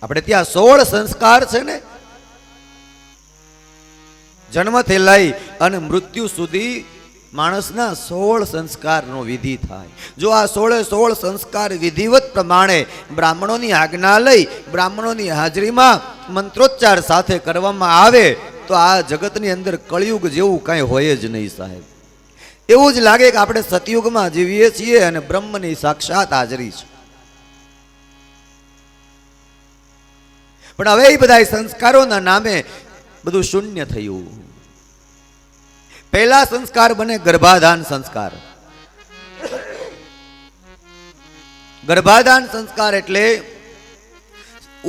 આપણે ત્યાં 16 સંસ્કાર છે ને, જન્મથી લઈ અને મૃત્યુ સુધી માણસના 16 સંસ્કારનો વિધિ થાય. જો આ 16 સંસ્કાર વિધિવત પ્રમાણે બ્રાહ્મણોની આજ્ઞા લઈ બ્રાહ્મણોની હાજરીમાં મંત્રોચ્ચાર સાથે કરવામાં આવે તો આ જગતની અંદર કળિયુગ જેવું કાંઈ હોય જ નહીં સાહેબ. એવું જ લાગે કે આપણે સતયુગમાં જીવીએ છીએ અને બ્રહ્મની સાક્ષાત હાજરી છે. પણ હવે એ બધા સંસ્કારોના નામે બધું શૂન્ય થયું. પહેલા સંસ્કાર બને ગર્ભાધાન સંસ્કાર. ગર્ભાધાન સંસ્કાર એટલે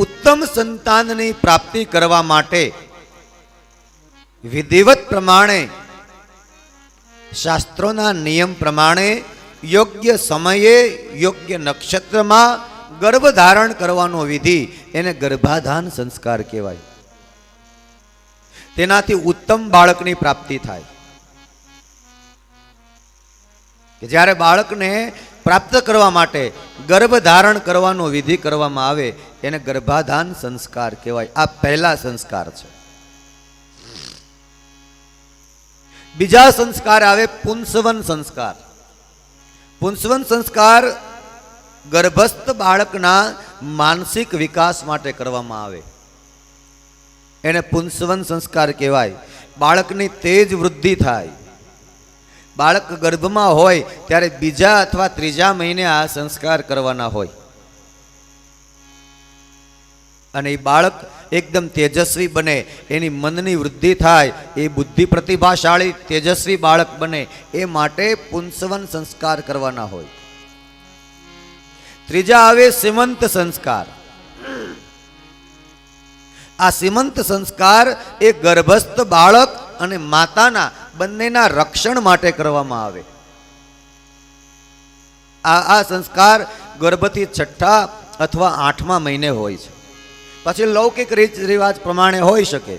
ઉત્તમ સંતાનની પ્રાપ્તિ કરવા માટે વિધિવત પ્રમાણે શાસ્ત્રોના નિયમ પ્રમાણે યોગ્ય સમયે યોગ્ય નક્ષત્રમાં ગર્ભ ધારણ કરવાનો વિધિ એને ગર્ભાધાન સંસ્કાર કહેવાય. તેનાથી ઉત્તમ બાળકની પ્રાપ્તિ થાય. કે જ્યારે બાળકને પ્રાપ્ત કરવા માટે ગર્ભ ધારણ કરવાનો વિધિ કરવામાં આવે એને ગર્ભાધાન સંસ્કાર કહેવાય. આ પહેલા સંસ્કાર છે. બીજા સંસ્કાર આવે પુંસવન સંસ્કાર. પુંસવન સંસ્કાર ગર્ભસ્થ બાળકના માનસિક વિકાસ માટે કરવામાં આવે એને પુંસવન સંસ્કાર કહેવાય. બાળકની તેજ વૃદ્ધિ થાય. બાળક ગર્ભમાં હોય ત્યારે બીજા અથવા ત્રીજા મહિને આ સંસ્કાર કરવાના હોય અને એ બાળક એકદમ તેજસ્વી બને, એની મનની વૃદ્ધિ થાય, એ બુદ્ધિ પ્રતિભાશાળી તેજસ્વી બાળક બને એ માટે પુંસવન સંસ્કાર કરવાના હોય. ત્રીજા આવે સીમંત સંસ્કાર. આ સીમંત સંસ્કાર એ ગર્ભસ્થ બાળક અને માતાના બંનેના રક્ષણ માટે કરવામાં આવે. આ સંસ્કાર ગર્ભથી 6 અથવા 8મા મહિને હોય છે. પછી લૌકિક રીત રિવાજ પ્રમાણે હોઈ શકે.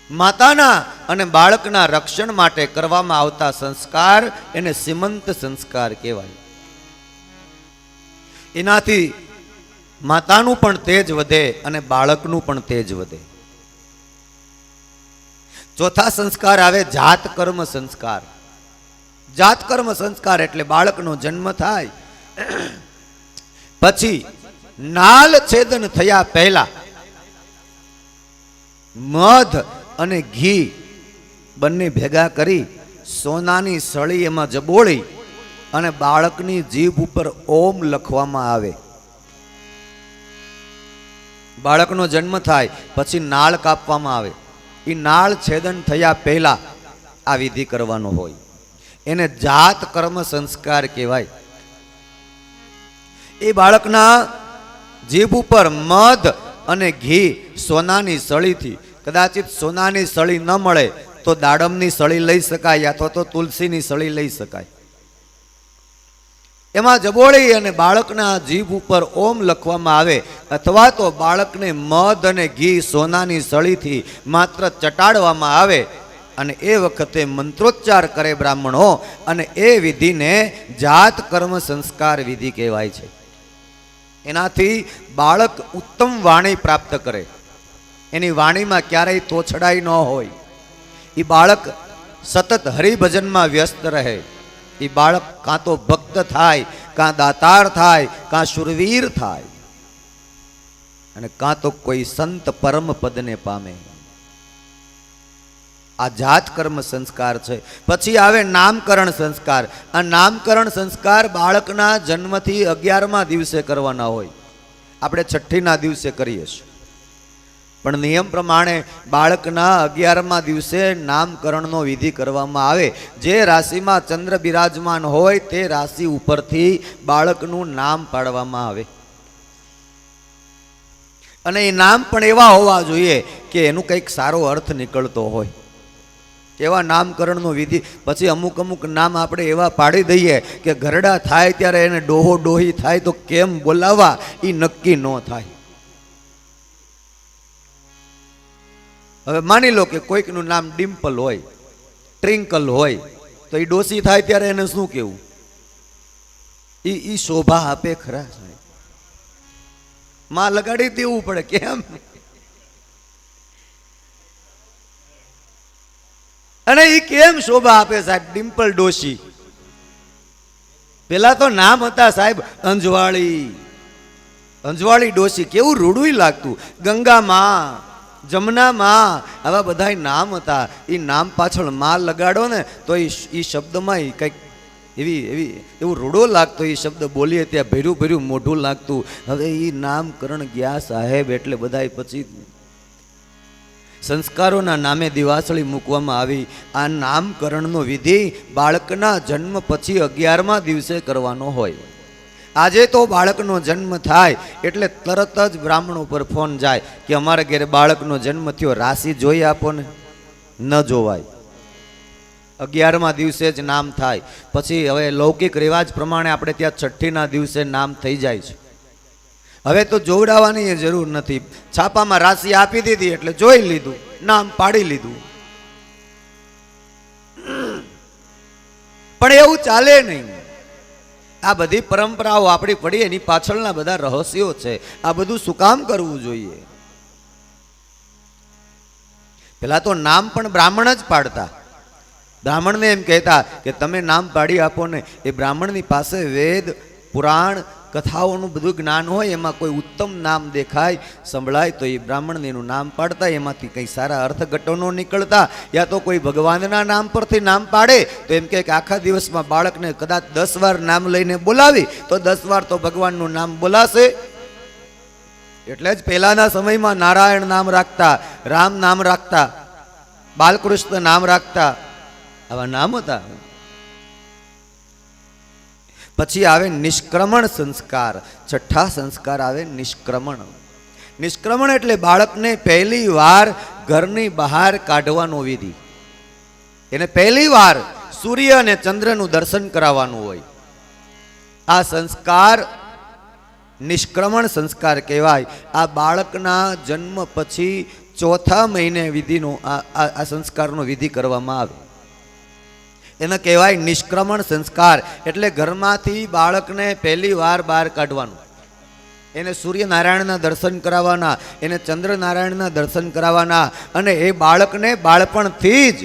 માતાના અને બાળકના રક્ષણ માટે કરવામાં આવતા સંસ્કાર એને સીમંત સંસ્કાર કહેવાય. એનાથી માતાનું પણ તેજ વધે અને બાળકનું પણ તેજ વધે. ચોથા સંસ્કાર આવે જાત કર્મ સંસ્કાર. જાત કર્મ સંસ્કાર એટલે બાળકનો જન્મ થાય પછી નાલ છેદન થયા પહેલા મધ અને ઘી બંને ભેગા કરી સોનાની સળી એમાં જબોળી અને બાળકની જીભ ઉપર ઓમ લખવામાં આવે. બાળકનો જન્મ થાય પછી નાળ કાપવામાં આવે. એ નાળ છેદન થયા પહેલા આ વિધિ કરવાનો હોય. એને જાત કર્મ સંસ્કાર કહેવાય. એ બાળકના જીભ ઉપર મધ અને ઘી સોનાની સળીથી, કદાચિત સોનાની સળી ન મળે તો દાડમની સળી લઈ શકાય અથવા તો તુલસીની સળી લઈ શકાય. એમાં જબોળી અને બાળકના જીભ ઉપર ઓમ લખવામાં આવે અથવા તો બાળકને મધ અને ઘી સોનાની સળીથી માત્ર ચટાડવામાં આવે અને એ વખતે મંત્રોચ્ચાર કરે બ્રાહ્મણો અને એ વિધિને જાત કર્મ સંસ્કાર વિધિ કહેવાય છે. એનાથી બાળક ઉત્તમ વાણી પ્રાપ્ત કરે. એની વાણીમાં ક્યારેય તોછડાઈ ન હોય. એ બાળક સતત હરિભજનમાં વ્યસ્ત રહે. એ બાળક કાં તો ભક્ત થાય, કાં દાતાર થાય, કાં શુરવીર થાય અને કાં તો કોઈ સંત પરમ પદને પામે. આ જાત કર્મ સંસ્કાર છે. પછી આવે નામકરણ સંસ્કાર. આ નામકરણ સંસ્કાર બાળકના જન્મથી 11મા દિવસે કરવાના હોય. આપણે 6ઠીના દિવસે કરીએ છીએ પણ નિયમ પ્રમાણે બાળકના 11મા દિવસે નામકરણનો વિધિ કરવામાં આવે. જે રાશિમાં ચંદ્ર બિરાજમાન હોય તે રાશિ ઉપરથી બાળકનું નામ પાડવામાં આવે અને એ નામ પણ એવા હોવા જોઈએ કે એનું કંઈક સારો અર્થ નીકળતો હોય. એવા નામકરણનો વિધિ. પછી અમુક નામ આપણે એવા પાડી દઈએ કે ઘરડા થાય ત્યારે એને ડોહો ડોહી થાય તો કેમ બોલાવવા એ નક્કી ન થાય. હવે માની લો કે કોઈકનું નામ ડિમ્પલ હોય, ટ્રિંકલ હોય તો એ ડોસી થાય ત્યારે એને શું કહેવું? ઈ શોભા આપે ખરા સાહેબ? માં લગાડી દેવું પડે. કેમ? અને ઈ કેમ શોભા આપે સાહેબ? ડિમ્પલ ડોશી. પેલા તો નામ હતા સાહેબ અંજવાળી ડોશી. કેવું રૂડું લાગતું. ગંગા માં, જમના માં, આવા બધા નામ હતા. એ નામ પાછળ માં લગાડો ને તો એ શબ્દમાં કંઈક એવું રૂડો લાગતો. એ શબ્દ બોલીએ ત્યાં ભેર્યું ભેર્યું મોઢું લાગતું. હવે એ નામકરણ ગયા સાહેબ એટલે બધા પછી સંસ્કારોના નામે દિવાસળી મૂકવામાં આવી. આ નામકરણનો વિધિ બાળકના જન્મ પછી 11મા દિવસે કરવાનો હોય. આજે તો બાળકનો જન્મ થાય એટલે તરત જ બ્રાહ્મણો પર ફોન જાય કે અમારા ઘરે બાળકનો જન્મ થયો, રાશિ જોઈ આપો ને. ન જોવાય. 11મા દિવસે જ નામ થાય. પછી હવે લૌકિક રિવાજ પ્રમાણે આપણે ત્યાં 6ઠ્ઠીના દિવસે નામ થઈ જાય છે. હવે તો જોવડાવવાની જરૂર નથી. છાપામાં રાશિ આપી દીધી એટલે જોઈ લીધું, નામ પાડી લીધું. પણ એવું ચાલે નહીં. આ બધી પરંપરાઓ આપણી પડી, એની પાછળના બધા રહસ્યો છે. આ બધું શું કામ કરવું જોઈએ? પેલા તો નામ પણ બ્રાહ્મણ જ પાડતા. બ્રાહ્મણને એમ કહેતા કે તમે નામ પાડી આપો ને. એ બ્રાહ્મણની પાસે વેદ, પુરાણ, કથાઓનું બધું જ્ઞાન હોય. એમાં કોઈ ઉત્તમ નામ દેખાય, સંભળાય તો એ બ્રાહ્મણને એનું નામ પાડતા. એમાંથી કંઈ સારા અર્થઘટનો નીકળતા. યા તો કોઈ ભગવાનના નામ પરથી નામ પાડે તો એમ કે આખા દિવસમાં બાળકને કદાચ 10 વાર નામ લઈને બોલાવી તો 10 વાર તો ભગવાનનું નામ બોલાશે. એટલે જ પહેલાના સમયમાં નારાયણ નામ રાખતા, રામ નામ રાખતા, બાલકૃષ્ણ નામ રાખતા. આવા નામ હતા. પછી આવે નિષ્ક્રમણ સંસ્કાર. 6ઠ્ઠા સંસ્કાર આવે નિષ્ક્રમણ. નિષ્ક્રમણ એટલે બાળકને પહેલી વાર ઘરની બહાર કાઢવાનો વિધિ. એને પહેલી વાર સૂર્ય અને ચંદ્રનું દર્શન કરાવવાનું હોય. આ સંસ્કાર નિષ્ક્રમણ સંસ્કાર કહેવાય. આ બાળકના જન્મ પછી 4થા મહિને વિધિનો આ સંસ્કારનો વિધિ કરવામાં આવે. એને કહેવાય નિષ્ક્રમણ સંસ્કાર. એટલે ઘરમાંથી બાળકને પહેલી વાર બહાર કાઢવાનું. એને સૂર્યનારાયણના દર્શન કરાવવાના, એને ચંદ્રનારાયણના દર્શન કરાવવાના. અને એ બાળકને બાળપણથી જ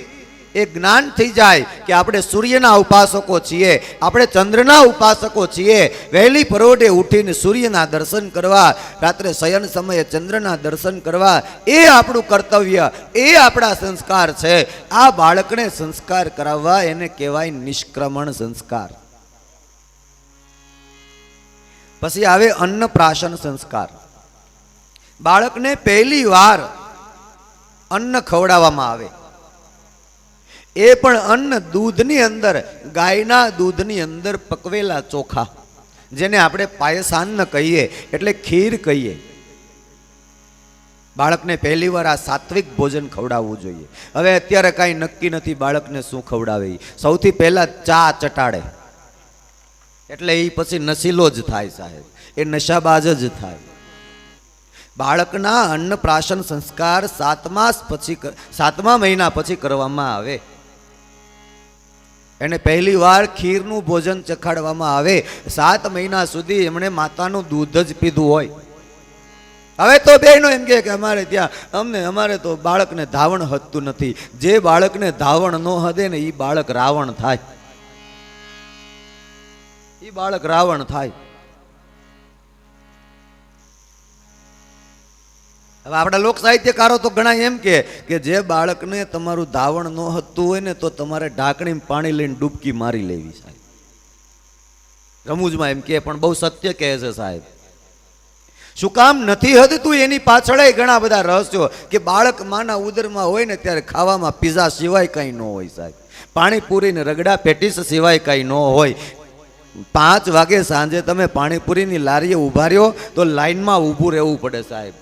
એ જ્ઞાન થઈ જાય કે આપણે સૂર્યના ઉપાસકો છીએ, આપણે ચંદ્રના ઉપાસકો છીએ. વહેલી પરોઢે ઉઠીને સૂર્યના દર્શન કરવા, રાત્રે શયન સમયે ચંદ્રના દર્શન કરવા, એ આપણું કર્તવ્ય, એ આપણા સંસ્કાર છે. આ બાળકને સંસ્કાર કરાવવા એને કહેવાય નિષ્ક્રમણ સંસ્કાર. પછી આવે અન્નપ્રાશન સંસ્કાર. બાળકને પહેલી વાર અન્ન ખવડાવવામાં આવે. એ પણ અન્ન દૂધની અંદર, ગાયના દૂધની અંદર પકવેલા ચોખા, જેને આપણે પાયસાન્ન કહીએ, એટલે ખીર કહીએ. બાળકને પહેલી વાર આ સાત્વિક ભોજન ખવડાવવું જોઈએ. હવે અત્યારે કાંઈ નક્કી નથી બાળકને શું ખવડાવે. સૌથી પહેલા ચા ચટાડે એટલે એ પછી નશીલો જ થાય સાહેબ, એ નશાબાજ જ થાય. બાળકના અન્નપ્રાશન સંસ્કાર 7મા મહિના પછી કરવામાં આવે. એને પહેલી વાર ખીરનું ભોજન ચખાડવામાં આવે. 7 મહિના સુધી એમણે માતાનું દૂધ જ પીધું હોય. હવે તો બહેનો એમ કે અમારે ત્યાં અમારે તો બાળકને ધાવણ હદતું નથી. જે બાળકને ધાવણ ન હદે ને એ બાળક રાવણ થાય. એ બાળક રાવણ થાય. હવે આપણા લોક સાહિત્યકારો તો ઘણા એમ કે જે બાળકને તમારું ધાવણ ન હતું હોય ને તો તમારે ઢાંકણી પાણી લઈને ડૂબકી મારી લેવી સાહેબ. રમૂજમાં એમ કે, પણ બહુ સત્ય કહે છે સાહેબ. શું કામ નથી હદતું એની પાછળ ઘણા બધા રહસ્યો. કે બાળક માના ઉદરમાં હોય ને ત્યારે ખાવામાં પીઝા સિવાય કંઈ ન હોય સાહેબ. પાણીપુરી ને રગડા પેટીસ સિવાય કંઈ ન હોય. 5 વાગે સાંજે તમે પાણીપુરીની લારીએ ઉભા રહ્યો તો લાઈનમાં ઊભું રહેવું પડે સાહેબ.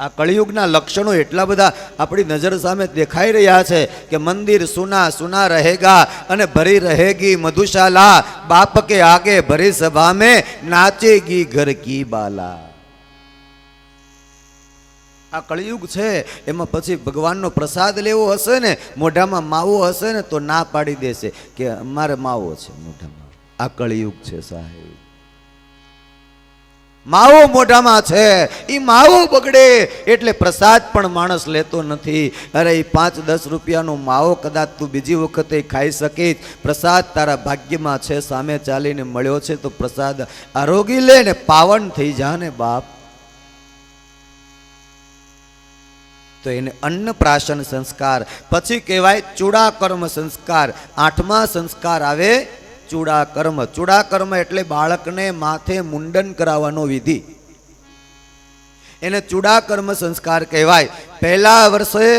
આ કળિયુગના લક્ષણો એટલા બધા આપણી નજર સામે દેખાઈ રહ્યા છે કે મંદિર સુના સુના રહેગા અને ભરી રહેગી મધુશાલા, બાપ કે આગે ભરી સભા में नाचेगी घर की बाला. આ કળિયુગ છે. એમાં પછી ભગવાનનો પ્રસાદ લેવો હશે ને, મોઢામાં માવો હશે ને તો ના પાડી દેશે કે અમારે માવો છે મોઢામાં. આ કળિયુગ છે સાહેબ. માવો મોઢામાં છે, એ માવો બગડે એટલે પ્રસાદ પણ માણસ લેતો નથી. અરે એ 5-10 રૂપિયાનો માવો કદાચ તું બીજી વખતે ખાઈ શકીશ. પ્રસાદ તારા ભાગ્યમાં છે, સામે ચાલીને મળ્યો છે તો પ્રસાદ આરોગી લે ને પાવન થઈ જા ને બાપ. તો એને અન્નપ્રાશન સંસ્કાર, પછી કહેવાય ચૂડાકર્મ સંસ્કાર. 8મા સંસ્કાર આવે ચૂડાકર્મ. ચૂડાકર્મ એટલે બાળકને માથે મુંડન કરાવવાનો વિધિ, એને ચૂડાકર્મ સંસ્કાર કહેવાય. પહેલા વર્ષે,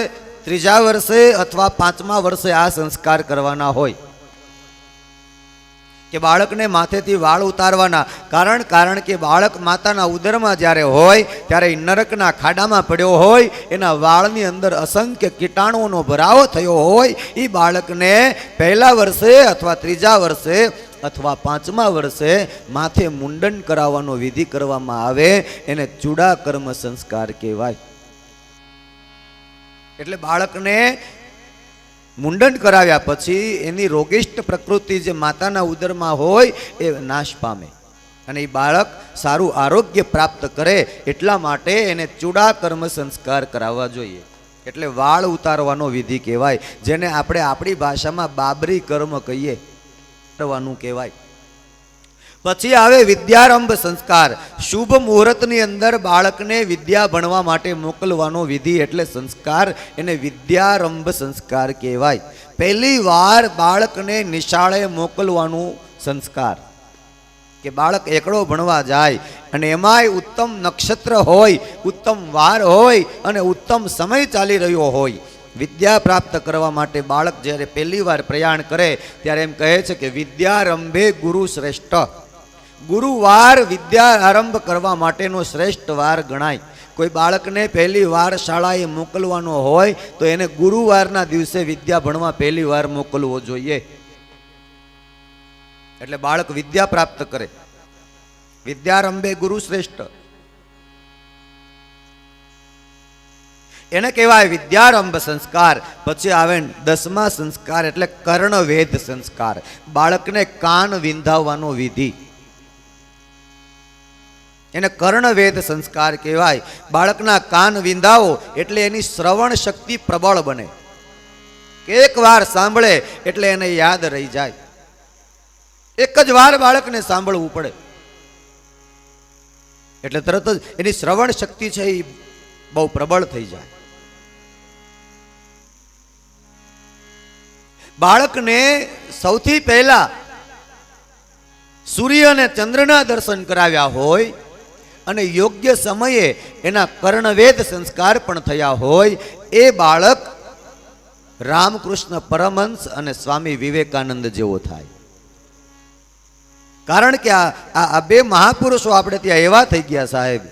ત્રીજા વર્ષે અથવા 5મા વર્ષે આ સંસ્કાર કરવાના હોય કે બાળકને માથેથી વાળ ઉતારવાના. કારણ કે બાળક માતાના ઉદરમાં જ્યારે હોય ત્યારે નરકના ખાડામાં પડ્યો હોય, એના વાળની અંદર અસંખ્ય કીટાણુઓનો ભરાવો થયો હોય. એ બાળકને પહેલા વર્ષે અથવા ત્રીજા વર્ષે અથવા 5મા વર્ષે માથે મુંડન કરાવવાનો વિધિ કરવામાં આવે, એને ચૂડાકર્મ સંસ્કાર કહેવાય. એટલે બાળકને મુંડન કરાવ્યા પછી એની રોગિષ્ટ પ્રકૃતિ જે માતાના ઉદરમાં હોય એ નાશ પામે અને એ બાળક સારું આરોગ્ય પ્રાપ્ત કરે. એટલા માટે એને ચૂડાકર્મ સંસ્કાર કરાવવા જોઈએ. એટલે વાળ ઉતારવાનો વિધિ કહેવાય, જેને આપણે આપણી ભાષામાં બાબરી કર્મ કહીએ, કરવાનું કહેવાય. પછી આવે વિદ્યારંભ સંસ્કાર. શુભ મુહૂર્તની અંદર બાળકને વિદ્યા ભણવા માટે મોકલવાનો વિધિ એટલે સંસ્કાર, એને વિદ્યારંભ સંસ્કાર કહેવાય. પહેલી વાર બાળકને નિશાળે મોકલવાનું સંસ્કાર, કે બાળક એકડો ભણવા જાય અને એમાંય ઉત્તમ નક્ષત્ર હોય, ઉત્તમ વાર હોય અને ઉત્તમ સમય ચાલી રહ્યો હોય. વિદ્યા પ્રાપ્ત કરવા માટે બાળક જ્યારે પહેલી વાર પ્રયાણ કરે ત્યારે એમ કહે છે કે વિદ્યારંભે ગુરુ શ્રેષ્ઠ. ગુરુવાર વિદ્યા આરંભ કરવા માટેનો શ્રેષ્ઠ વાર ગણાય. કોઈ બાળકને પહેલી વાર શાળાએ મોકલવાનો હોય તો એને ગુરુવારના દિવસે વિદ્યા ભણવા પહેલી વાર મોકલવો જોઈએ, એટલે બાળક વિદ્યા પ્રાપ્ત કરે. વિદ્યારંભે ગુરુ શ્રેષ્ઠ, એને કહેવાય વિદ્યારંભ સંસ્કાર. પછી આવે 10મા સંસ્કાર એટલે કર્ણવેદ સંસ્કાર. બાળકને કાન વિંધાવવાનો વિધિ, એને કર્ણવેદ સંસ્કાર કહેવાય. બાળકના કાન વિંધાવો એટલે એની શ્રવણ શક્તિ પ્રબળ બને, એક વાર સાંભળે એટલે એને યાદ રહી જાય. એક જ વાર બાળકને સાંભળવું પડે એટલે તરત જ એની શ્રવણ શક્તિ છે એ બહુ પ્રબળ થઈ જાય. બાળકને સૌથી પહેલા સૂર્ય અને ચંદ્રના દર્શન કરાવ્યા હોય અને યોગ્ય સમયે એના કર્ણવેદ સંસ્કાર પણ થયા હોય, એ બાળક રામકૃષ્ણ પરમહંસ અને સ્વામી વિવેકાનંદ જેવો થાય. કારણ કે આ બે મહાપુરુષો આપણે ત્યાં એવા થઈ ગયા સાહેબ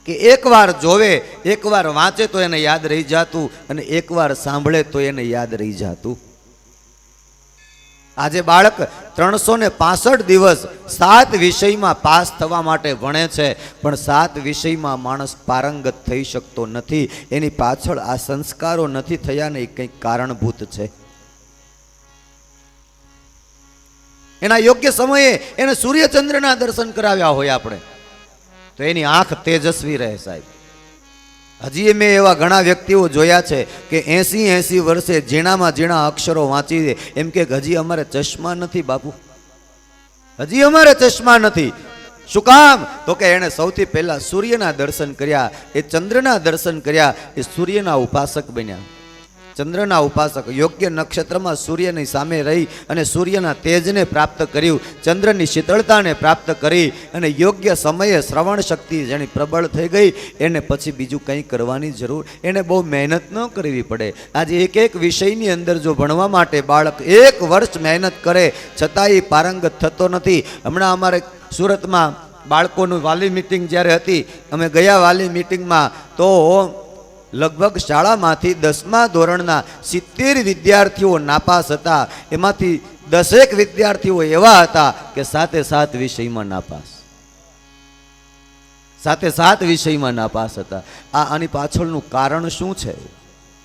કે એકવાર જોવે, એકવાર વાંચે તો એને યાદ રહી જાતું અને એકવાર સાંભળે તો એને યાદ રહી જાતું. આજે બાળક 365 દિવસ 7 વિષયમાં પાસ થવા માટે ભણે છે, પણ 7 વિષયમાં માણસ પારંગત થઈ શકતો નથી. એની પાછળ આ સંસ્કારો નથી થયા ને એ કંઈક કારણભૂત છે. એના યોગ્ય સમયે એને સૂર્યચંદ્રના દર્શન કરાવ્યા હોય આપણે તો એની આંખ તેજસ્વી રહે સાહેબ. હજી મેં એવા ઘણા વ્યક્તિઓ જોયા છે કે 80 વર્ષે ઝીણામાં ઝીણા અક્ષરો વાંચી દે, એમ કે હજી અમારે ચશ્મા નથી બાપુ, હજી અમારે ચશ્મા નથી. શું કામ? તો કે એણે સૌથી પહેલા સૂર્યના દર્શન કર્યા, એ ચંદ્રના દર્શન કર્યા, એ સૂર્યના ઉપાસક બન્યા. ચંદ્રના ઉપાસક યોગ્ય નક્ષત્રમાં સૂર્યની સામે રહી અને સૂર્યના તેજને પ્રાપ્ત કર્યું, ચંદ્રની શીતળતાને પ્રાપ્ત કરી અને યોગ્ય સમયે શ્રવણ શક્તિ જેની પ્રબળ થઈ ગઈ, એને પછી બીજું કંઈ કરવાની જરૂર, એને બહુ મહેનત ન કરવી પડે. આજે એક વિષયની અંદર જો ભણવા માટે બાળક 1 વર્ષ મહેનત કરે છતાં એ પારંગત થતો નથી. હમણાં અમારે સુરતમાં બાળકોનું વાલી મિટિંગ જ્યારે હતી, અમે ગયા વાલી મિટિંગમાં તો લગભગ શાળામાંથી 10મા ધોરણના 70 વિદ્યાર્થીઓ નાપાસ હતા. એમાંથી 10 વિદ્યાર્થીઓ એવા હતા કે 7 વિષયમાં નાપાસ, 7 વિષયમાં નાપાસ હતા. આની પાછળનું કારણ શું છે?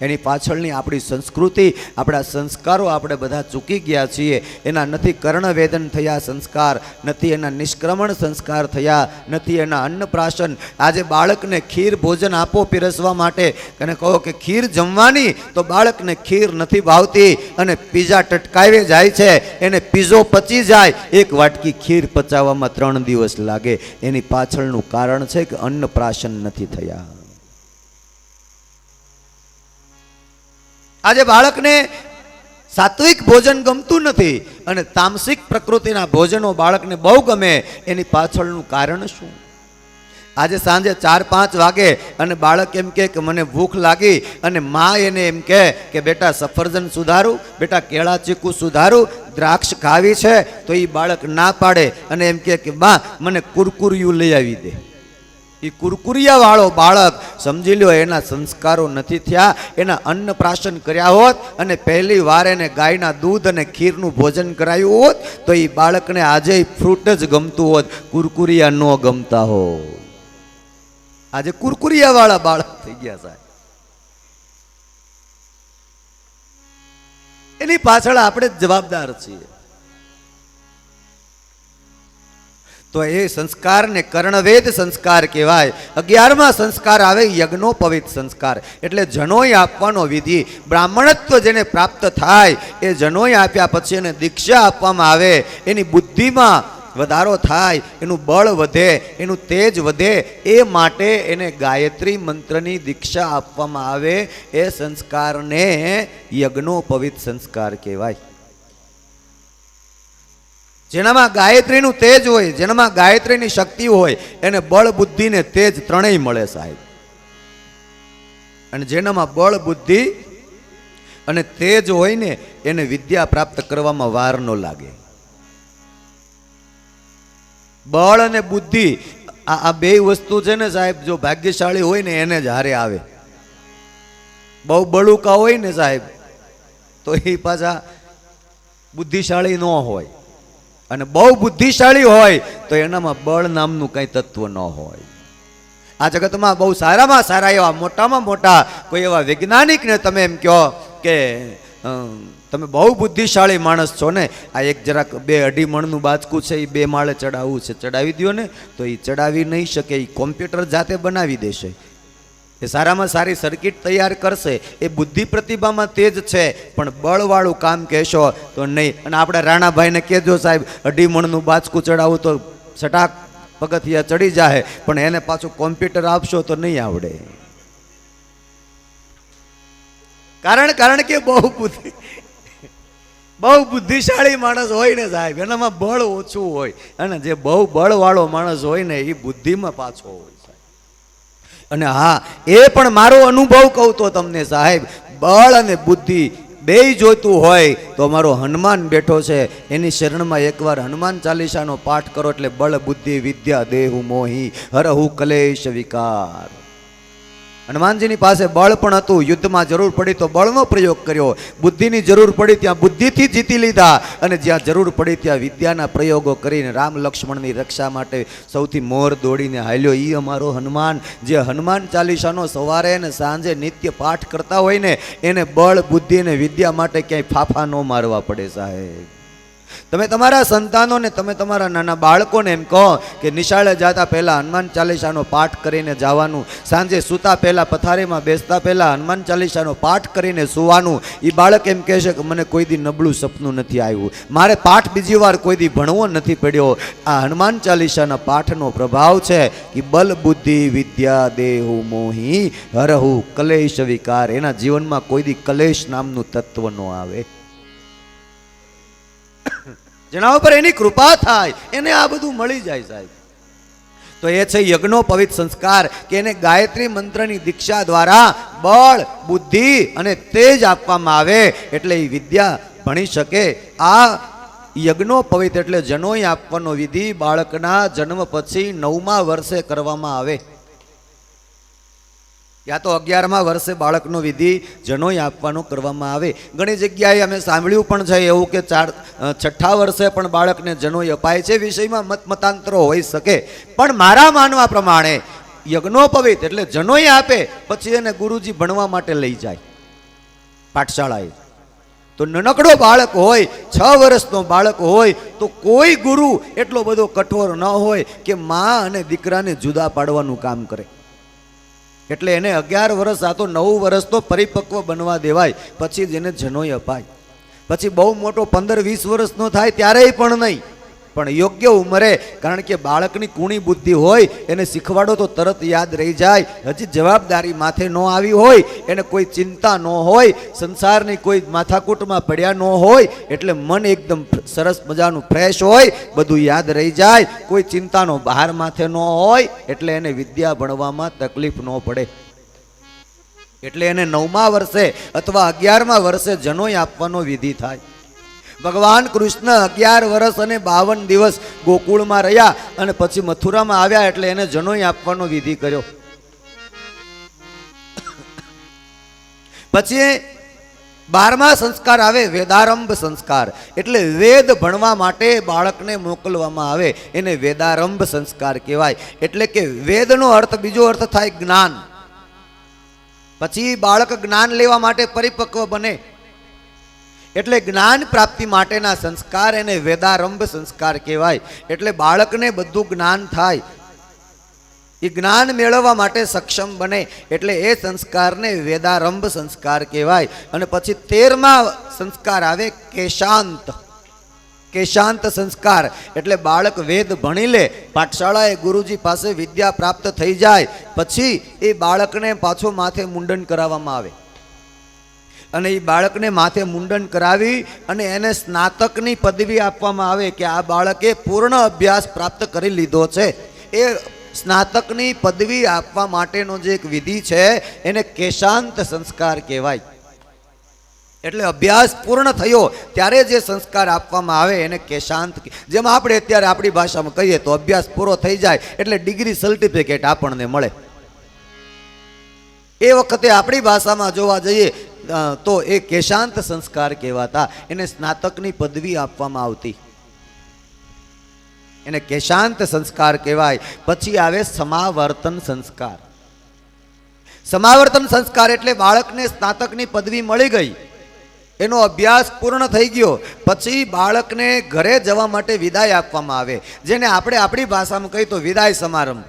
એની પાછળની આપણી સંસ્કૃતિ, આપણા સંસ્કારો આપણે બધા ચૂકી ગયા છીએ. એના નથી કર્ણવેદન થયા સંસ્કાર, નથી એના નિષ્ક્રમણ સંસ્કાર થયા, નથી એના અન્નપ્રાશન. આજે બાળકને ખીર ભોજન આપો પીરસવા માટે અને કહો કે ખીર જમવાની, તો બાળકને ખીર નથી ભાવતી અને પીઝા ટટકાવે જાય છે. એને પીઝો પચી જાય, એક વાટકી ખીર પચાવવામાં 3 દિવસ લાગે. એની પાછળનું કારણ છે કે અન્નપ્રાશન નથી થયા. આજે બાળકને સાત્વિક ભોજન ગમતું નથી અને તામસિક પ્રકૃતિના ભોજનો બાળકને બહુ ગમે. એની પાછળનું કારણ શું? આજે સાંજે 4-5 વાગે અને બાળક એમ કે મને ભૂખ લાગી અને માં એને એમ કે બેટા સફરજન સુધારું, બેટા કેળા ચીકુ સુધારું, દ્રાક્ષ ખાવી છે, તો એ બાળક ના પાડે અને એમ કે બા મને કુરકુરિયું લઈ આવી દે. એ કુરકુરિયા વાળો બાળક સમજી લ્યો એના સંસ્કારો નથી થયા. એના અન્નપ્રાશન કર્યા હોત અને પહેલી વાર એને ગાયના દૂધ અને ખીરનું ભોજન કરાયું હોત તો એ બાળકને આજે ફ્રૂટ જ ગમતું હોત, કુરકુરિયા ન ગમતા હોત. આજે કુરકુરિયા વાળા બાળક થઈ ગયા સાહેબ. એની પાછળ આપણે જ જવાબદાર છીએ. તો એ સંસ્કારને કર્ણવેદ સંસ્કાર કહેવાય. 11મા સંસ્કાર આવે યજ્ઞોપવિત સંસ્કાર, એટલે જનોય આપવાનો વિધિ. બ્રાહ્મણત્વ જેને પ્રાપ્ત થાય એ જનોય આપ્યા પછી એને દીક્ષા આપવામાં આવે. એની બુદ્ધિમાં વધારો થાય, એનું બળ વધે, એનું તેજ વધે, એ માટે એને ગાયત્રી મંત્રની દીક્ષા આપવામાં આવે. એ સંસ્કારને યજ્ઞોપવિત સંસ્કાર કહેવાય. જેનામાં ગાયત્રીનું તેજ હોય, જેનામાં ગાયત્રીની શક્તિ હોય, એને બળ બુદ્ધિ ને તેજ ત્રણેય મળે સાહેબ. અને જેનામાં બળ બુદ્ધિ અને તેજ હોય ને એને વિદ્યા પ્રાપ્ત કરવામાં વાર ન લાગે. બળ અને બુદ્ધિ આ બે વસ્તુ છે ને સાહેબ, જો ભાગ્યશાળી હોય ને એને જ હારે આવે. બહુ બળુકા હોય ને સાહેબ તો એ પાછા બુદ્ધિશાળી ન હોય, અને બહુ બુદ્ધિશાળી હોય તો એનામાં બળ નામનું કંઈ તત્વ ન હોય. આ જગતમાં બહુ સારામાં સારા એવા મોટામાં મોટા કોઈ એવા વૈજ્ઞાનિકને તમે એમ કહો કે તમે બહુ બુદ્ધિશાળી માણસ છો ને, આ એક જરાક 2-2.5 મણનું બાચકું છે એ 2 માળે ચડાવવું છે, ચડાવી દો ને, તો એ ચડાવી નહીં શકે. એ કોમ્પ્યુટર જાતે બનાવી દેશે. એ સારામાં સારી સર્કિટ તૈયાર કરશે. એ બુદ્ધિ પ્રતિભામાં તેજ છે, પણ બળવાળું કામ કહેશો તો નહીં. અને આપણે રાણાભાઈને કહેજો સાહેબ 2.5 મણનું બાચકું ચડાવવું તો છટાક પગથિયા ચડી જાય, પણ એને પાછું કોમ્પ્યુટર આપશો તો નહીં આવડે. કારણ કે બહુ બુદ્ધિશાળી માણસ હોય ને સાહેબ એનામાં બળ ઓછું હોય, અને જે બહુ બળવાળો માણસ હોય ને એ બુદ્ધિમાં પાછો હોય. અને હા, એ પણ મારો અનુભવ કહું તો તમને સાહેબ, બળ અને બુદ્ધિ બેય જોઈતું હોય તો મારો હનુમાન બેઠો છે, એની શરણમાં એકવાર હનુમાન ચાલીસાનો પાઠ કરો એટલે બળ બુદ્ધિ વિદ્યા દેહુ મોહી હરહુ કલેશ વિકાર. હનુમાનજીની પાસે બળ પણ હતું, યુદ્ધમાં જરૂર પડી તો બળનો પ્રયોગ કર્યો, બુદ્ધિની જરૂર પડી ત્યાં બુદ્ધિથી જીતી લીધા, અને જ્યાં જરૂર પડી ત્યાં વિદ્યાના પ્રયોગો કરીને રામ લક્ષ્મણની રક્ષા માટે સૌથી મોર દોડીને હાલ્યો. એ અમારો હનુમાન, જે હનુમાન ચાલીસાનો સવારે અને સાંજે નિત્ય પાઠ કરતા હોય ને એને બળ બુદ્ધિ અને વિદ્યા માટે ક્યાંય ફાફા ન મારવા પડે સાહેબ. તમે તમારા સંતાનોને, તમે તમારા નાના બાળકોને એમ કહો કે નિશાળે જતા પહેલાં હનુમાન ચાલીસાનો પાઠ કરીને જવાનું, સાંજે સૂતા પહેલાં પથારીમાં બેસતા પહેલાં હનુમાન ચાલીસાનો પાઠ કરીને સૂવાનું. એ બાળક એમ કહેશે કે મને કોઈ દી નબળું સપનું નથી આવ્યું, મારે પાઠ બીજી વાર કોઈ દી ભણવો નથી પડ્યો. આ હનુમાન ચાલીસાના પાઠનો પ્રભાવ છે કે બલ બુદ્ધિ વિદ્યા દેહુ મોહી હરહુ કલેશ વિકાર. એના જીવનમાં કોઈ દી કલેશ નામનું તત્વ ન આવે. જેના ઉપર એની કૃપા થાય એને આ બધું મળી જાય સાહેબ. તો એ છે યજ્ઞોપવિત સંસ્કાર, કે એને ગાયત્રી મંત્રની દીક્ષા દ્વારા બળ બુદ્ધિ અને તેજ આપવામાં આવે એટલે એ વિદ્યા ભણી શકે. આ યજ્ઞોપવિત એટલે જનોય આપવાનો વિધિ બાળકના જન્મ પછી 9મા વર્ષે કરવામાં આવે, યા તો 11મા વર્ષે બાળકનો વિધિ જનોય આપવાનો કરવામાં આવે. ઘણી જગ્યાએ અમે સાંભળ્યું પણ છે એવું કે 6ઠ્ઠા વર્ષે પણ બાળકને જનોય અપાય છે. વિષયમાં મતાંતરો હોઈ શકે, પણ મારા માનવા પ્રમાણે યજ્ઞોપવિત એટલે જનોય આપે પછી એને ગુરુજી ભણવા માટે લઈ જાય. પાઠશાળાએ. તો નાનકડો બાળક હોય, 6 વર્ષનો બાળક હોય, તો કોઈ ગુરુ એટલો બધો કઠોર ન હોય કે મા અને દીકરાને જુદા પાડવાનું કામ કરે. એટલે એને 11 વર્ષ, આ તો 9 વર્ષ તો પરિપક્વ બનવા દેવાય, પછી જ એને જનોય અપાય. પછી બહુ મોટો 15-20 વર્ષનો થાય ત્યારે પણ નહીં, પણ યોગ્ય ઉંમરે. કારણ કે બાળકની કુણી બુદ્ધિ હોય, એને શીખવાડો તો તરત યાદ રહી જાય. હજી જવાબદારી માથે ન આવી હોય, એને કોઈ ચિંતા ન હોય, સંસારની કોઈ માથાકૂટમાં પડ્યા ન હોય, એટલે મન એકદમ સરસ મજાનું ફ્રેશ હોય, બધું યાદ રહી જાય, કોઈ ચિંતાનો બહાર માથે ન હોય, એટલે એને વિદ્યા ભણવામાં તકલીફ ન પડે. એટલે એને 9મા વર્ષે અથવા 11મા વર્ષે જનોય આપવાનો વિધિ થાય. ભગવાન કૃષ્ણ 11 વર્ષ અને 52 દિવસ ગોકુળમાં રહ્યા અને પછી મથુરામાં આવ્યા, એટલે એને જનોય આપવાનો વિધિ કર્યો. પછી 12મા સંસ્કાર આવે વેદારંભ સંસ્કાર. એટલે વેદ ભણવા માટે બાળકને મોકલવામાં આવે, એને વેદારંભ સંસ્કાર કહેવાય. એટલે કે વેદનો અર્થ, બીજો અર્થ થાય જ્ઞાન. પછી બાળક જ્ઞાન લેવા માટે પરિપક્વ બને, એટલે જ્ઞાન પ્રાપ્તિ માટેના સંસ્કાર એને વેદારંભ સંસ્કાર કહેવાય. એટલે બાળકને બધું જ્ઞાન થાય, એ જ્ઞાન મેળવવા માટે સક્ષમ બને, એટલે એ સંસ્કારને વેદારંભ સંસ્કાર કહેવાય. અને પછી 13મા સંસ્કાર આવે કેશાંત. કેશાંત સંસ્કાર એટલે બાળક વેદ ભણી લે, પાઠશાળાએ ગુરુજી પાસે વિદ્યા પ્રાપ્ત થઈ જાય, પછી એ બાળકને પાછો માથે મુંડન કરાવવામાં આવે. અને એ બાળકને માથે મુંડન કરાવી અને એને સ્નાતકની પદવી આપવામાં આવે કે આ બાળકે પૂર્ણ અભ્યાસ પ્રાપ્ત કરી લીધો છે. એ સ્નાતકની પદવી આપવા માટેનો જે એક વિધિ છે એને કેશાંત સંસ્કાર કહેવાય. એટલે અભ્યાસ પૂર્ણ થયો ત્યારે જે સંસ્કાર આપવામાં આવે એને કેશાંત. જેમ આપણે અત્યારે આપણી ભાષામાં કહીએ તો અભ્યાસ પૂરો થઈ જાય એટલે ડિગ્રી સર્ટિફિકેટ આપણને મળે. એ વખતે આપણી ભાષામાં જોવા જઈએ તો એ કેશાંત સંસ્કાર કહેવાતા, એને સ્નાતકની પદવી આપવામાં આવતી, એને કેશાંત સંસ્કાર કહેવાય. પછી આવે સમાવર્તન સંસ્કાર. સમાવર્તન સંસ્કાર એટલે બાળકને સ્નાતકની પદવી મળી ગઈ, એનો અભ્યાસ પૂર્ણ થઈ ગયો, પછી બાળકને ઘરે જવા માટે વિદાય આપવામાં આવે, જેને આપણે આપણી ભાષામાં કહીએ તો વિદાય સમારંભ.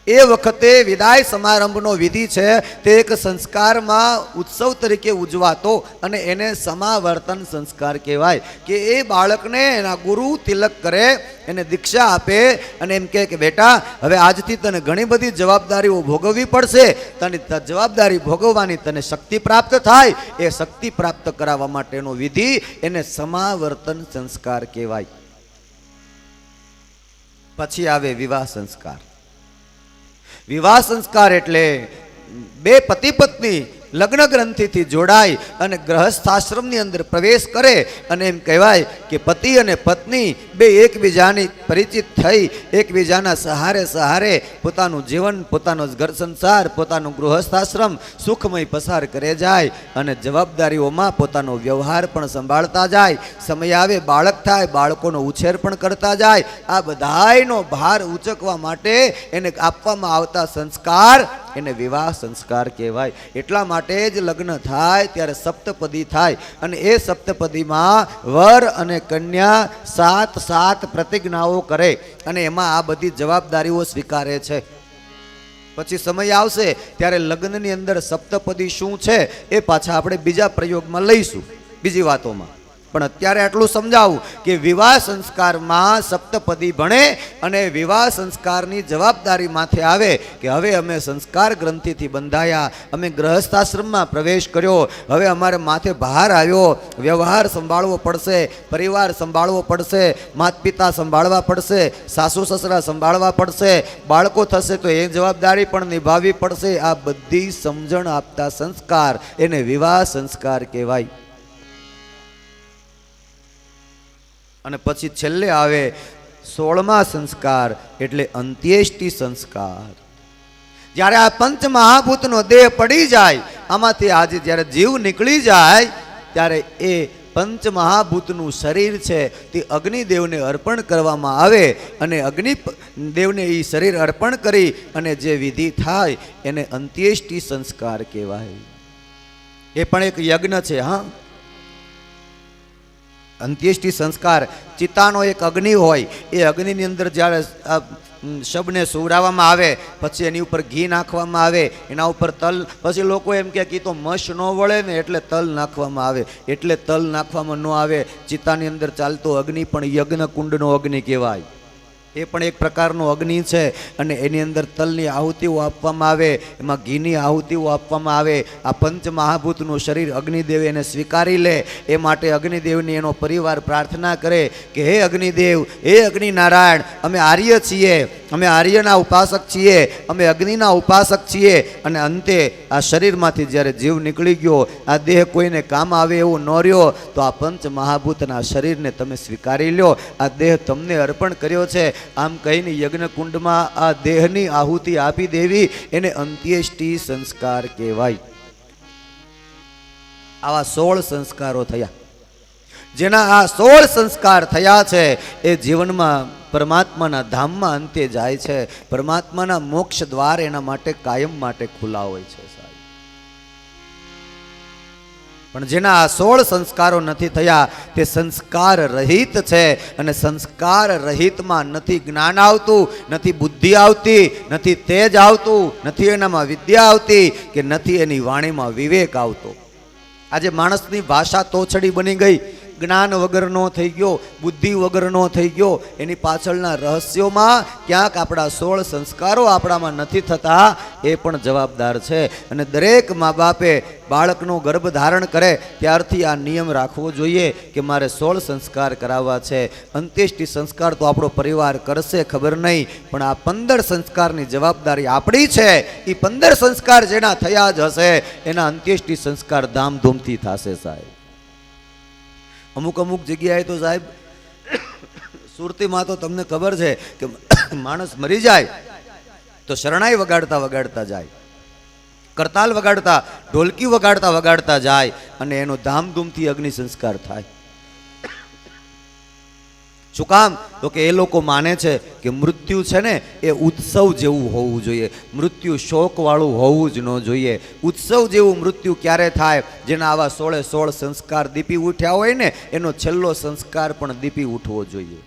એ વખતે વિદાય સમારંભનો વિધિ છે તે એક સંસ્કારમાં ઉત્સવ તરીકે ઉજવાતો, અને એને સમાવર્તન સંસ્કાર કહેવાય. કે એ બાળકને એના ગુરુ તિલક કરે, એને દીક્ષા આપે અને એમ કહે કે બેટા હવે આજથી તને ઘણી બધી જવાબદારીઓ ભોગવવી પડશે, તને જવાબદારી ભોગવવાની તને શક્તિ પ્રાપ્ત થાય, એ શક્તિ પ્રાપ્ત કરાવવા માટેનો વિધિ એને સમાવર્તન સંસ્કાર કહેવાય. પછી આવે વિવાહ સંસ્કાર. વિવાહ સંસ્કાર એટલે બે પતિ પત્ની લગ્ન ગ્રંથિથી જોડાય અને ગ્રહસ્થાશ્રમની અંદર પ્રવેશ કરે, અને એમ કહેવાય કે પતિ અને પત્ની બે એકબીજાની પરિચિત થઈ એકબીજાના સહારે સહારે પોતાનું જીવન, પોતાનો ઘર સંસાર, પોતાનું ગૃહસ્થાશ્રમ સુખમય પસાર કરે જાય અને જવાબદારીઓમાં પોતાનો વ્યવહાર પણ સંભાળતા જાય. સમય આવે બાળક થાય, બાળકોનો ઉછેર પણ કરતા જાય. આ બધાયનો ભાર ઉચકવા માટે એને આપવામાં આવતા સંસ્કાર એને વિવાહ સંસ્કાર કહેવાય. એટલા માટે જ લગ્ન થાય ત્યારે સપ્તપદી થાય, અને એ સપ્તપદીમાં વર અને કન્યા 7 પ્રતિજ્ઞાઓ કરે અને એમાં આ બધી જવાબદારીઓ સ્વીકારે છે. પછી સમય આવશે ત્યારે લગ્નની અંદર સપ્તપદી શું છે એ પાછા આપણે બીજા પ્રયોગમાં લઈશું, બીજી વાતોમાં. પણ અત્યારે આટલું સમજાવું કે વિવાહ સંસ્કારમાં સપ્તપદી ભણે અને વિવાહ સંસ્કારની જવાબદારી માથે આવે કે હવે અમે સંસ્કાર ગ્રંથિથી બંધાયા, અમે ગ્રહસ્થાશ્રમમાં પ્રવેશ કર્યો, હવે અમારે માથે ભાર આવ્યો, વ્યવહાર સંભાળવો પડશે, પરિવાર સંભાળવો પડશે, માતા પિતા સંભાળવા પડશે, સાસુ સસરા સંભાળવા પડશે, બાળકો થશે તો એ જવાબદારી પણ નિભાવવી પડશે. આ બધી સમજણ આપતા સંસ્કાર એને વિવાહ સંસ્કાર કહેવાય. અને પછી છેલ્લે આવે 16મા સંસ્કાર એટલે અંત્યેષ્ટિ સંસ્કાર. જ્યારે આ પંચ મહાભૂતનો દેહ પડી જાય, આમાંથી આજે જ્યારે જીવ નીકળી જાય ત્યારે એ પંચ મહાભૂતનું શરીર છે તે અગ્નિદેવને અર્પણ કરવામાં આવે, અને અગ્નિદેવને એ શરીર અર્પણ કરી અને જે વિધિ થાય એને અંત્યેષ્ટિ સંસ્કાર કહેવાય. એ પણ એક યજ્ઞ છે. હા, અંત્યેષ્ટિ સંસ્કાર ચિતાનો એક અગ્નિ હોય, એ અગ્નિની અંદર જ્યારે શબને સુવડાવવામાં આવે પછી એની ઉપર ઘી નાખવામાં આવે, એના ઉપર તલ, પછી લોકો એમ કે તો મશ ન વળે ને એટલે તલ નાખવામાં આવે, એટલે તલ નાખવામાં ન આવે. ચિતાની અંદર ચાલતો અગ્નિ પણ યજ્ઞ કુંડનો અગ્નિ કહેવાય. એ પણ એક પ્રકારનો અગ્નિ છે અને એની અંદર તલની આહુતિઓ આપવામાં આવે, એમાં ઘીની આહુતિઓ આપવામાં આવે. આ પંચ મહાભૂતનું શરીર અગ્નિદેવ એને સ્વીકારી લે, એ માટે અગ્નિદેવની એનો પરિવાર પ્રાર્થના કરે કે હે અગ્નિદેવ, હે અગ્નિનારાયણ, અમે આર્ય છીએ, અમે આર્યના ઉપાસક છીએ, અમે અગ્નિના ઉપાસક છીએ. અને અંતે આ શરીરમાંથી જ્યારે જીવ નીકળી ગયો, આ દેહ કોઈને કામ આવે એવું ન રહ્યો, તો આ પંચ મહાભૂતના શરીરને તમે સ્વીકારી લો, આ દેહ તમને અર્પણ કર્યો છે. આમ કહીને યજ્ઞકુંડમાં આ દેહની આહુતિ આપી દેવી, એને અંત્યેષ્ટિ સંસ્કાર કહેવાય. આવા 16 સંસ્કારો થયા. જેના આ 16 સંસ્કાર થયા છે એ જીવનમાં પરમાત્માના ધામમાં અંતે જાય છે. પરમાત્માના મોક્ષ દ્વાર એના માટે કાયમ માટે ખુલ્લા હોય છે. પણ જેના આ 16 સંસ્કારો નથી થયા તે સંસ્કાર રહિત છે. અને સંસ્કાર રહિતમાં નથી જ્ઞાન આવતું, નથી બુદ્ધિ આવતી, નથી તેજ આવતું, નથી એનામાં વિદ્યા આવતી, કે નથી એની વાણીમાં વિવેક આવતો. આજે માણસની ભાષા તોછડી બની ગઈ, જ્ઞાન વગરનો થઈ ગયો, બુદ્ધિ વગરનો થઈ ગયો. એની પાછળના રહસ્યોમાં ક્યાંક આપણા 16 સંસ્કારો આપણામાં નથી થતા, એ પણ જવાબદાર છે. અને દરેક મા બાપે બાળકનો ગર્ભ ધારણ કરે ત્યારથી આ નિયમ રાખવો જોઈએ કે મારે 16 સંસ્કાર કરાવવા છે. અંત્યેષ્ટિ સંસ્કાર તો આપણો પરિવાર કરશે ખબર નહીં, પણ આ 15 સંસ્કારની જવાબદારી આપણી છે. એ 15 સંસ્કાર જેના થયા જ હશે એના અંત્યેષ્ટિ સંસ્કાર ધામધૂમથી થશે સાહેબ. અમુક જગ્યાએ તો સાહેબ સુરતીમાં તો તમને ખબર છે કે માણસ મરી જાય તો શરણાઈ વગાડતા વગાડતા જાય, કરતાલ વગાડતા, ઢોલકી વગાડતા વગાડતા જાય અને એનો ધામધૂમથી અગ્નિ સંસ્કાર થાય. શું કામ? તો કે એ લોકો માને છે કે મૃત્યુ છે ને એ ઉત્સવ જેવું હોવું જોઈએ, મૃત્યુ શોકવાળું હોવું જ ન જોઈએ. ઉત્સવ જેવું મૃત્યુ ક્યારે થાય? જેના આવા 16 સંસ્કાર દીપી ઉઠ્યા હોય ને એનો છેલ્લો સંસ્કાર પણ દીપી ઉઠવો જોઈએ.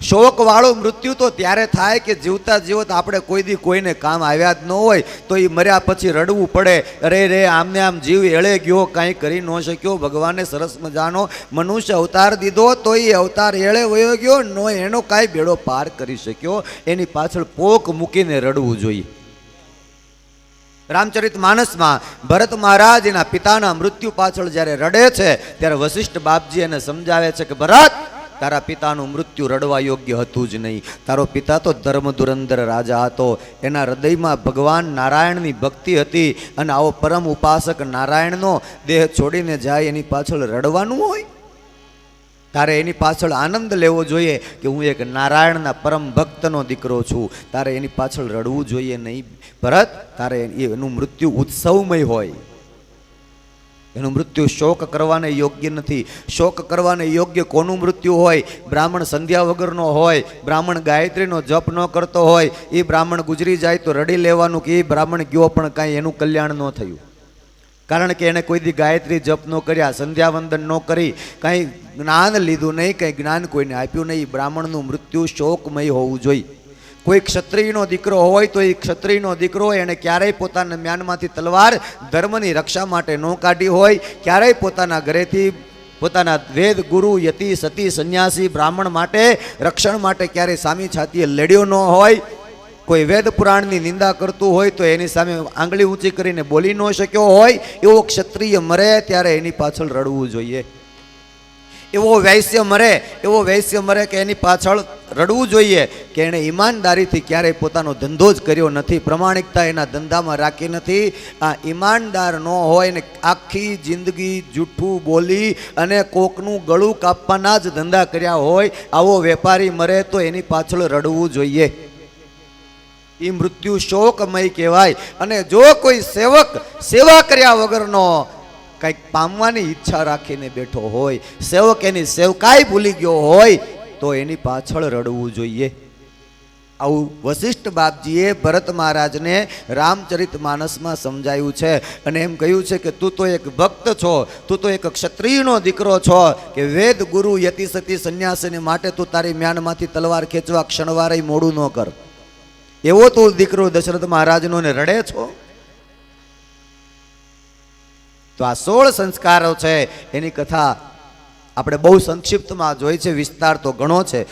શોકવાળું મૃત્યુ તો ત્યારે થાય કે જીવતા જીવત આપણે કોઈ દી કોઈને કામ આવ્યા જ ન હોય તો એ મર્યા પછી રડવું પડે, અરે રે આમને આમ જીવ એળે ગયો, કાંઈ કરી ન શક્યો, ભગવાને સરસ મજાનો મનુષ્ય અવતાર દીધો તો એ અવતાર એળે વયો ગયો, નો એનો કાંઈ બેડો પાર કરી શક્યો. એની પાછળ પોક મૂકીને રડવું જોઈએ. રામચરિત માનસમાં ભરત મહારાજ એના પિતાના મૃત્યુ પાછળ જ્યારે રડે છે ત્યારે વશિષ્ઠ બાપજી એને સમજાવે છે કે ભરત, તારા પિતાનું મૃત્યુ રડવા યોગ્ય હતું જ નહીં. તારો પિતા તો ધર્મ ધુરંધર રાજા હતો, એના હૃદયમાં ભગવાન નારાયણની ભક્તિ હતી, અને આવો પરમ ઉપાસક નારાયણનો દેહ છોડીને જાય એની પાછળ રડવાનું હોય? તારે એની પાછળ આનંદ લેવો જોઈએ કે હું એક નારાયણના પરમ ભક્તનો દીકરો છું. તારે એની પાછળ રડવું જોઈએ નહીં ભરત. તારે એનું મૃત્યુ ઉત્સવમય હોય, એનું મૃત્યુ શોક કરવાને યોગ્ય નથી. શોક કરવાને યોગ્ય કોનું મૃત્યુ હોય? બ્રાહ્મણ સંધ્યા વગરનો હોય, બ્રાહ્મણ ગાયત્રીનો જપ ન કરતો હોય, એ બ્રાહ્મણ ગુજરી જાય તો રડી લેવાનું કે એ બ્રાહ્મણ ગયો પણ કાંઈ એનું કલ્યાણ ન થયું. કારણ કે એને કોઈ દી ગાયત્રી જપ ન કર્યા, સંધ્યાવંદન ન કરી, કાંઈ જ્ઞાન લીધું નહીં, કંઈ જ્ઞાન કોઈને આપ્યું નહીં. બ્રાહ્મણનું મૃત્યુ શોકમય હોવું જોઈએ. કોઈ ક્ષત્રિયનો દીકરો હોય તો એ ક્ષત્રિયનો દીકરો એને ક્યારેય પોતાના મ્યાનમાંથી તલવાર ધર્મની રક્ષા માટે ન કાઢી હોય, ક્યારેય પોતાના ઘરેથી પોતાના વેદ ગુરુ યતિ સતી સંન્યાસી બ્રાહ્મણ માટે રક્ષણ માટે ક્યારેય સામી છાતીએ લડ્યો ન હોય. કોઈ વેદ પુરાણની નિંદા કરતું હોય તો એની સામે આંગળી ઊંચી કરીને બોલી ન શક્યો હોય. એવો ક્ષત્રિય મરે ત્યારે એની પાછળ રડવું જોઈએ. એવો વૈશ્ય મરે કે એની પાછળ રડવું જોઈએ કે એણે ઈમાનદારીથી ક્યારેય પોતાનો ધંધો જ કર્યો નથી, પ્રમાણિકતા એના ધંધામાં રાખી નથી. આ ઈમાનદાર ન હોય ને આખી જિંદગી જૂઠું બોલી અને કોકનું ગળું કાપવાના જ ધંધા કર્યા હોય, આવો વેપારી મરે તો એની પાછળ રડવું જોઈએ. એ મૃત્યુ શોકમય કહેવાય. અને જો કોઈ સેવક સેવા કર્યા વગરનો કંઈક પામવાની ઈચ્છા રાખીને બેઠો હોય, સેવક એની સેવકાઈ ભૂલી ગયો હોય તો એની પાછળ રડવું જોઈએ. આવું વશિષ્ઠ બાપજીએ ભરત મહારાજને રામચરિત માનસમાં સમજાયું છે અને એમ કહ્યું છે કે તું તો એક ભક્ત છો, તું તો એક ક્ષત્રિયનો દીકરો છો કે વેદ ગુરુ યતિ સતી સંન્યાસીને માટે તું તારી મ્યાનમાંથી તલવાર ખેંચવા ક્ષણવારે મોડું ન કર. એવો તું દીકરો દશરથ મહારાજનો ને રડે છો. તો આ 16 સંસ્કારો છે એની કથા આપણે બહુ સંક્ષિપ્તમાં જોઈ છે, વિસ્તાર તો ઘણો છે.